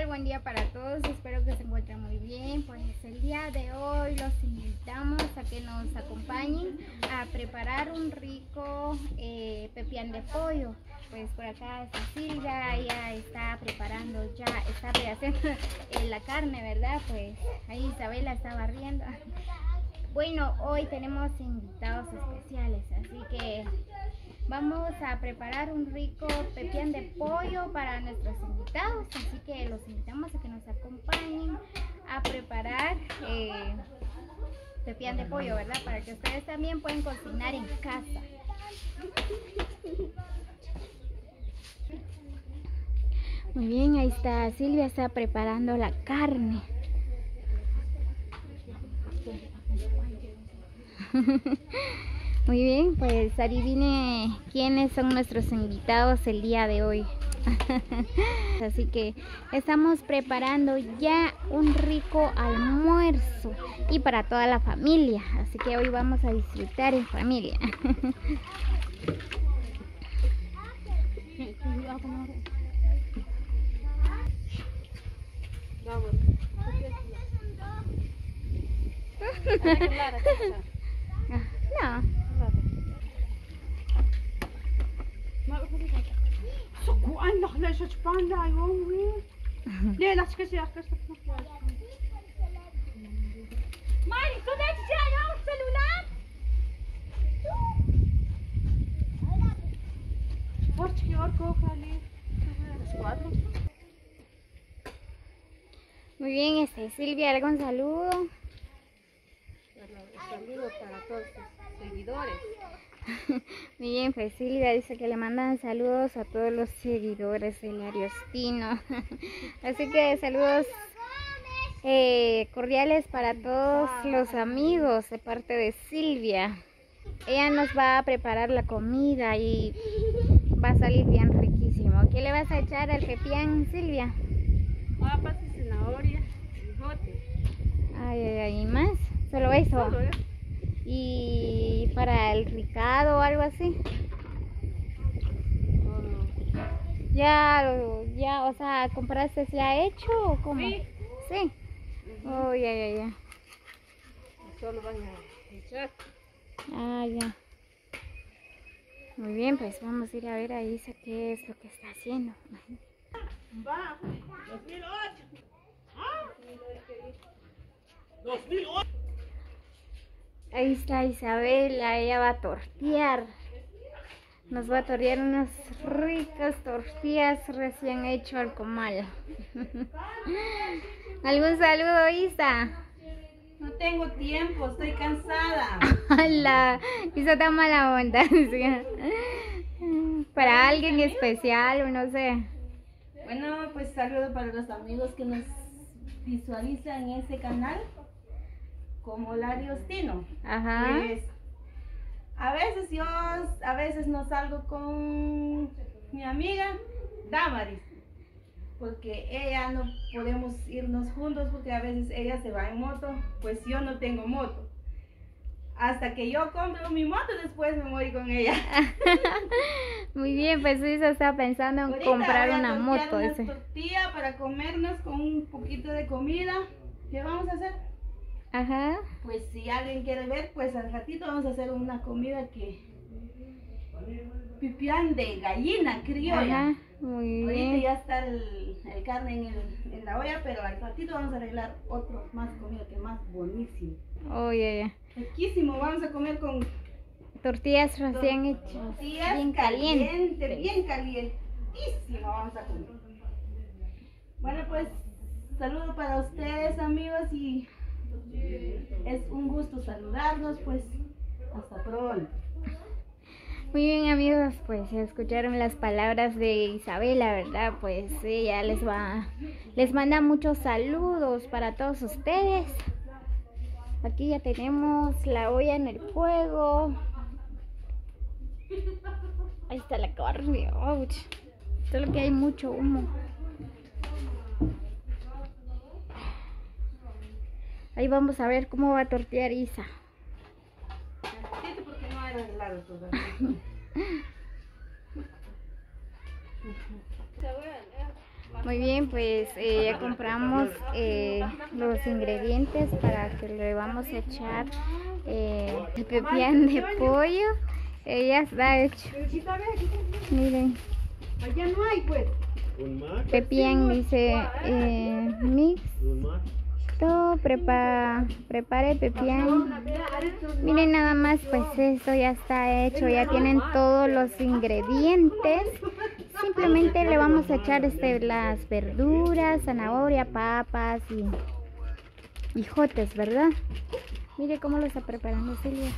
tal? Buen día para todos, espero que se encuentren muy bien. Pues el día de hoy los invitamos a que nos acompañen a preparar un rico pepián de pollo. Pues por acá está Silvia, ella está preparando ya, está rehaciendo la carne, ¿verdad? Pues ahí Isabela está barriendo. Bueno, hoy tenemos invitados especiales, así que vamos a preparar un rico pepián de pollo para nuestros invitados, así que los invitamos a que nos acompañen a preparar pepián de pollo, ¿verdad? Para que ustedes también puedan cocinar en casa. Muy bien, ahí está Silvia, está preparando la carne. Muy bien, pues adivine quiénes son nuestros invitados el día de hoy. Así que estamos preparando ya un rico almuerzo y para toda la familia. Así que hoy vamos a disfrutar en familia. No. عندك ليش تشبان لا يومي ليه لا تكسي أخرجت Mari, ¿tú ves ya el celular? فرشكي وركو خالي Muy bien, Silvia, ¿algún saludo? Saludos para todos sus seguidores. Muy bien, pues Silvia dice que le mandan saludos a todos los seguidores del Ariostino. Así que saludos cordiales para todos los amigos de parte de Silvia. Ella nos va a preparar la comida y va a salir bien riquísimo. ¿Qué le vas a echar al pepián, Silvia? Papas y zanahoria y jote. Ay, ay, ay, ¿y más? ¿Solo eso? Solo eso. ¿Y para el ricado o algo así? Ya, o sea, ¿compraste ya hecho o cómo? Sí. Sí. Oh, ya. Solo van a echar. Ah, ya. Muy bien, pues vamos a ir a ver a Isa qué es lo que está haciendo. Va, 2008. ¿Ah? 2008. Ahí está Isabela, ella va a tortear. Nos va a tortear unas ricas tortillas recién hecho al comal. ¿Algún saludo, Isa? No tengo tiempo, estoy cansada. Hola, Isa está mala onda. Para alguien especial o no sé. Bueno, pues saludo para los amigos que nos visualizan en ese canal como Ariostino. Ajá. Pues, a veces no salgo con mi amiga Damaris, porque ella no podemos irnos juntos porque a veces ella se va en moto, pues yo no tengo moto. Hasta que yo compro mi moto, después me voy con ella. Muy bien, pues Isa está pensando en Ahorita comprar voy a una tortear moto. unas tortillas para comernos con un poquito de comida. ¿Qué vamos a hacer? Ajá. Pues si alguien quiere ver, pues al ratito vamos a hacer una comida pipián de gallina criolla. Ajá. Muy Ahorita bien. ya está el carne en la olla, pero al ratito vamos a arreglar otro más comida que más buenísimo. Oh, ya. Riquísimo, vamos a comer con Tortillas recién hechas. tortillas Bien calientes. bien calientísimo vamos a comer. Bueno, pues saludo para ustedes, amigos, y es un gusto saludarlos, pues hasta pronto. Muy bien, amigos, pues escucharon las palabras de Isabela, ¿verdad? Pues ella les manda muchos saludos para todos ustedes. Aquí ya tenemos la olla en el fuego. Ahí está la carne. Ouch. Solo que hay mucho humo. Ahí vamos a ver cómo va a tortear Isa. Porque no era arreglado todavía. Muy bien, pues ya compramos los ingredientes para que le vamos a echar el pepián de pollo. Ya está hecho. Miren. Allá no hay, pues. Pepián dice mix. Todo prepare pepián. Miren nada más, pues esto ya está hecho, ya tienen todos los ingredientes. Simplemente le vamos a echar las verduras, zanahoria, papas y jotes, ¿verdad? Mire cómo lo está preparando Silvia.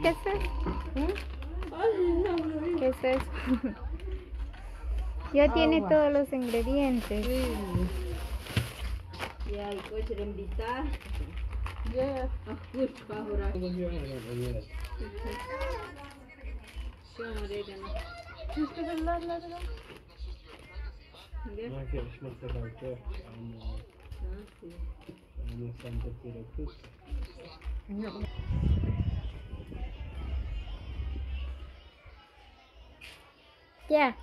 ¿Qué es eso? ¿Qué es eso? Ya tiene todos los ingredientes. Ya, ik word er een bita. Ya. Ach, goed, Bahura. Schon reden. Ya.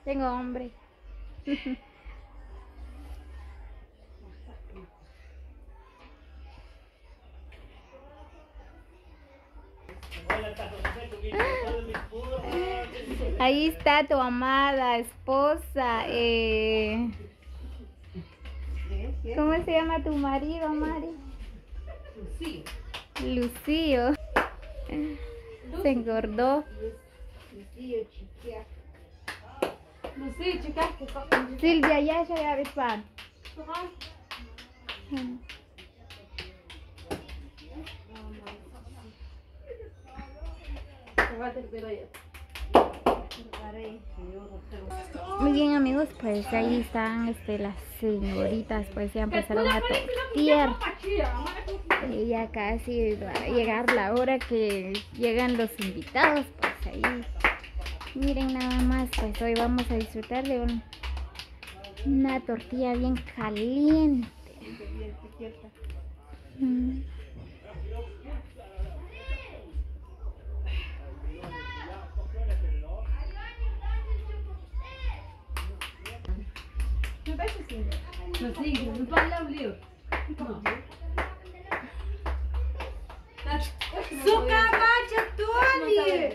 Tengo hambre. Ahí está tu amada esposa. ¿Cómo se llama tu marido, Mari? Lucio. Se engordó. Silvia, ya ves pan. Muy bien amigos, pues ahí están las señoritas, pues ya empezaron a tortear. Ya casi va a llegar la hora que llegan los invitados, pues ahí. Miren nada más, pues hoy vamos a disfrutar de una tortilla bien caliente. Suka baca Tony.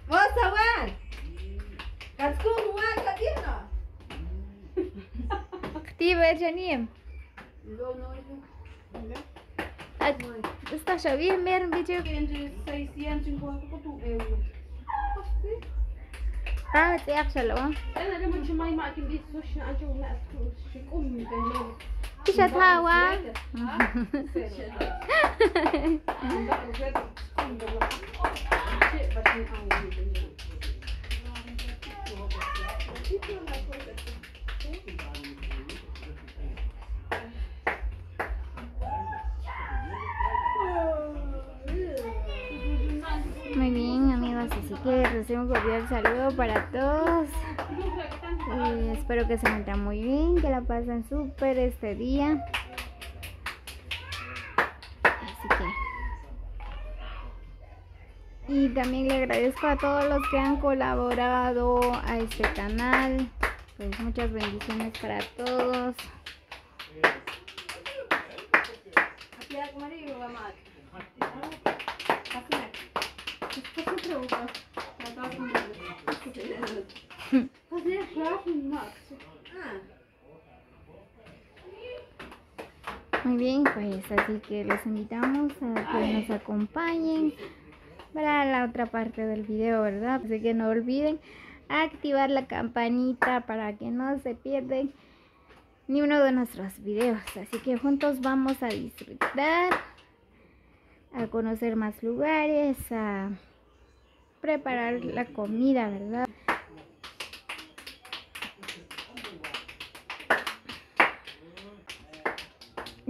Moça, wan. Kasku wan kadina. Activa Janiem. Está lloviendo, miren vídeo. 650 euros. Ah, te أنا لما تشوف ماي ما أكيد بيسوش أجو ما شكون بينهم. إيش هتهوى؟ Muy bien amigos, así que recibo un cordial saludo para todos. Espero que se encuentren muy bien, que la pasen súper este día. Así que... Y también le agradezco a todos los que han colaborado a este canal. Pues muchas bendiciones para todos. Muy bien, pues así que los invitamos a que nos acompañen para la otra parte del video, ¿verdad? Así que no olviden activar la campanita para que no se pierdan ni uno de nuestros videos. Así que juntos vamos a disfrutar, a conocer más lugares, a preparar la comida, ¿verdad?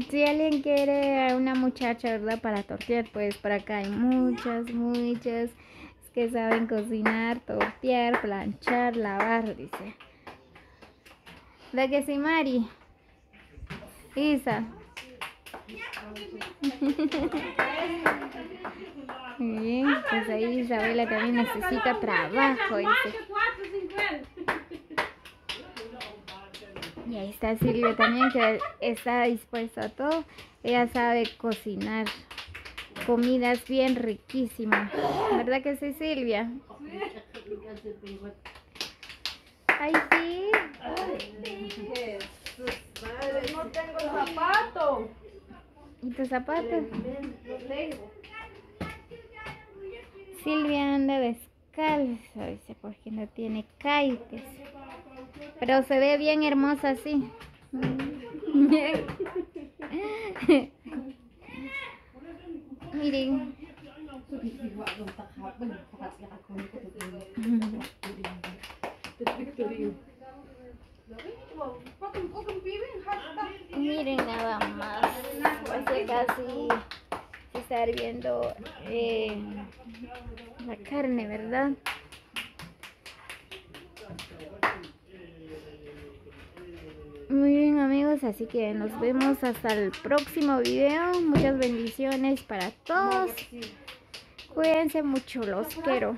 Si alguien quiere a una muchacha, ¿verdad? Para tortear, pues por acá hay muchas. Es que saben cocinar, tortear, planchar, lavar, dice. ¿De que sí, Mari? Isa. Muy bien, pues ahí Isabela también necesita trabajo, dice. Y ahí está Silvia también, que está dispuesta a todo. Ella sabe cocinar comidas bien riquísimas. ¿Verdad que sí, Silvia? Ay, sí. No tengo zapatos. ¿Y tus zapatos? Silvia anda descalza, dice, porque no tiene caites. Pero se ve bien hermosa así. Miren. Miren nada más. Pues casi se está hirviendo la carne, ¿verdad? Muy bien, amigos, así que nos vemos hasta el próximo video. Muchas bendiciones para todos. Cuídense mucho, los quiero.